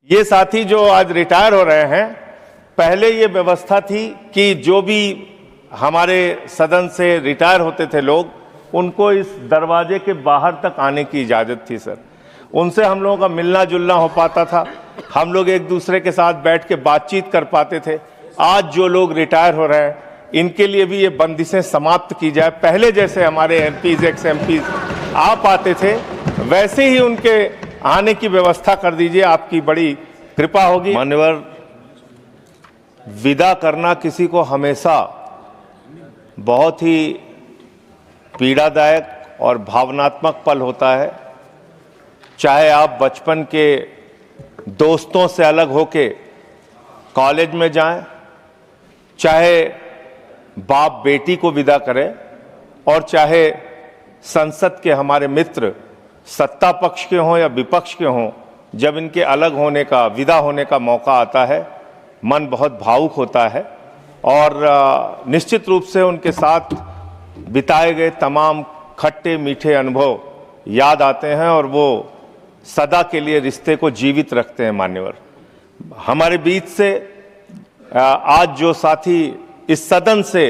ये साथी जो आज रिटायर हो रहे हैं, पहले ये व्यवस्था थी कि जो भी हमारे सदन से रिटायर होते थे लोग, उनको इस दरवाजे के बाहर तक आने की इजाज़त थी सर। उनसे हम लोगों का मिलना जुलना हो पाता था, हम लोग एक दूसरे के साथ बैठ के बातचीत कर पाते थे। आज जो लोग रिटायर हो रहे हैं, इनके लिए भी ये बंदिशें समाप्त की जाए। पहले जैसे हमारे एमपीज एक्स एमपीज आ पाते थे, वैसे ही उनके आने की व्यवस्था कर दीजिए, आपकी बड़ी कृपा होगी। मान्यवर, विदा करना किसी को हमेशा बहुत ही पीड़ादायक और भावनात्मक पल होता है। चाहे आप बचपन के दोस्तों से अलग होके कॉलेज में जाएं, चाहे बाप बेटी को विदा करें, और चाहे संसद के हमारे मित्र सत्ता पक्ष के हों या विपक्ष के हों, जब इनके अलग होने का, विदा होने का मौका आता है, मन बहुत भावुक होता है और निश्चित रूप से उनके साथ बिताए गए तमाम खट्टे मीठे अनुभव याद आते हैं और वो सदा के लिए रिश्ते को जीवित रखते हैं। मान्यवर, हमारे बीच से आज जो साथी इस सदन से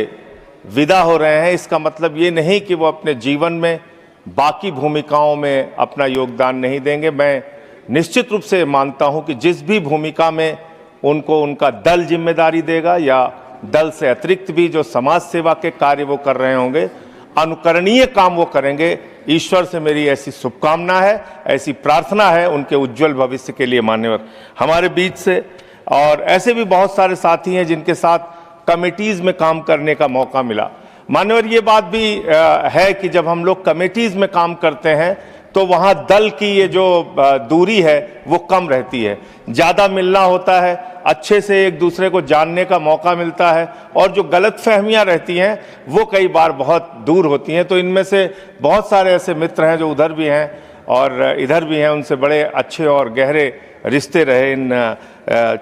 विदा हो रहे हैं, इसका मतलब ये नहीं कि वो अपने जीवन में बाकी भूमिकाओं में अपना योगदान नहीं देंगे। मैं निश्चित रूप से मानता हूं कि जिस भी भूमिका में उनको उनका दल जिम्मेदारी देगा या दल से अतिरिक्त भी जो समाज सेवा के कार्य वो कर रहे होंगे, अनुकरणीय काम वो करेंगे। ईश्वर से मेरी ऐसी शुभकामना है, ऐसी प्रार्थना है उनके उज्जवल भविष्य के लिए। मान्यवर, हमारे बीच से और ऐसे भी बहुत सारे साथी हैं जिनके साथ कमेटीज़ में काम करने का मौका मिला। मान्यवर, ये बात भी है कि जब हम लोग कमेटीज़ में काम करते हैं तो वहाँ दल की ये जो दूरी है वो कम रहती है, ज़्यादा मिलना होता है, अच्छे से एक दूसरे को जानने का मौका मिलता है और जो गलतफहमियां रहती हैं वो कई बार बहुत दूर होती हैं। तो इनमें से बहुत सारे ऐसे मित्र हैं जो उधर भी हैं और इधर भी हैं, उनसे बड़े अच्छे और गहरे रिश्ते रहे इन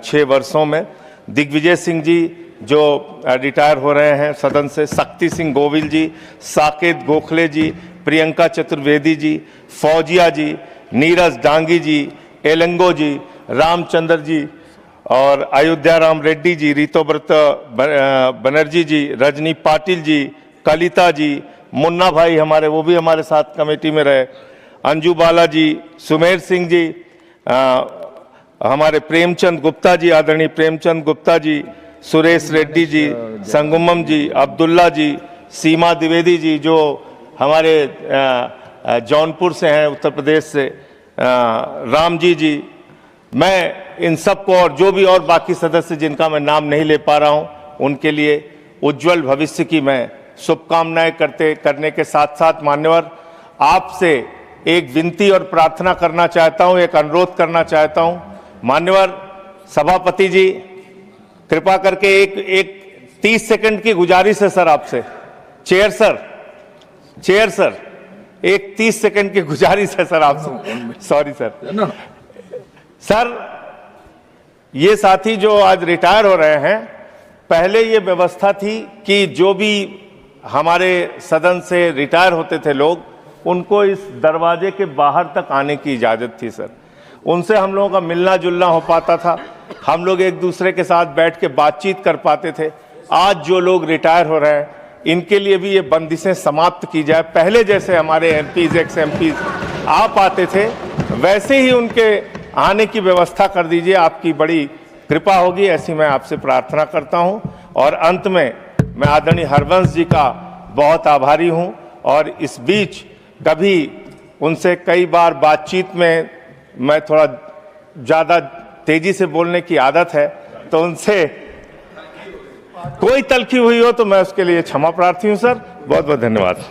6 वर्षों में। दिग्विजय सिंह जी जो रिटायर हो रहे हैं सदन से, शक्ति सिंह गोविल जी, साकेत गोखले जी, प्रियंका चतुर्वेदी जी, फौजिया जी, नीरज डांगी जी, एलंगो जी, रामचंद्र जी और अयोध्या राम रेड्डी जी, ऋतुव्रत बनर्जी जी, रजनी पाटिल जी, कलिता जी, मुन्ना भाई हमारे, वो भी हमारे साथ कमेटी में रहे, अंजू बाला जी, सुमेर सिंह जी, हमारे प्रेमचंद गुप्ता जी, आदरणीय प्रेमचंद गुप्ता जी, सुरेश रेड्डी जी, संगमम जी, अब्दुल्ला जी, सीमा द्विवेदी जी जो हमारे जौनपुर से हैं, उत्तर प्रदेश से, राम जी, मैं इन सबको और जो भी और बाकी सदस्य जिनका मैं नाम नहीं ले पा रहा हूं, उनके लिए उज्जवल भविष्य की मैं शुभकामनाएं करने के साथ साथ मान्यवर, आपसे एक विनती और प्रार्थना करना चाहता हूं, एक अनुरोध करना चाहता हूं। मान्यवर सभापति जी, कृपा करके एक 30 सेकंड की गुजारिश है सर आपसे। चेयर सर, एक 30 सेकंड की गुजारिश है सर आपसे। सॉरी सर, ये साथी जो आज रिटायर हो रहे हैं, पहले ये व्यवस्था थी कि जो भी हमारे सदन से रिटायर होते थे लोग, उनको इस दरवाजे के बाहर तक आने की इजाज़त थी सर। उनसे हम लोगों का मिलना जुलना हो पाता था, हम लोग एक दूसरे के साथ बैठ के बातचीत कर पाते थे। आज जो लोग रिटायर हो रहे हैं, इनके लिए भी ये बंदिशें समाप्त की जाए। पहले जैसे हमारे एमपीज एक्स एमपीज आ पाते थे, वैसे ही उनके आने की व्यवस्था कर दीजिए, आपकी बड़ी कृपा होगी, ऐसी मैं आपसे प्रार्थना करता हूं। और अंत में मैं आदरणीय हरवंश जी का बहुत आभारी हूं और इस बीच कभी उनसे कई बार बातचीत में मैं थोड़ा ज़्यादा तेजी से बोलने की आदत है, तो उनसे कोई तलखी हुई हो तो मैं उसके लिए क्षमा प्रार्थी हूं सर। बहुत बहुत धन्यवाद।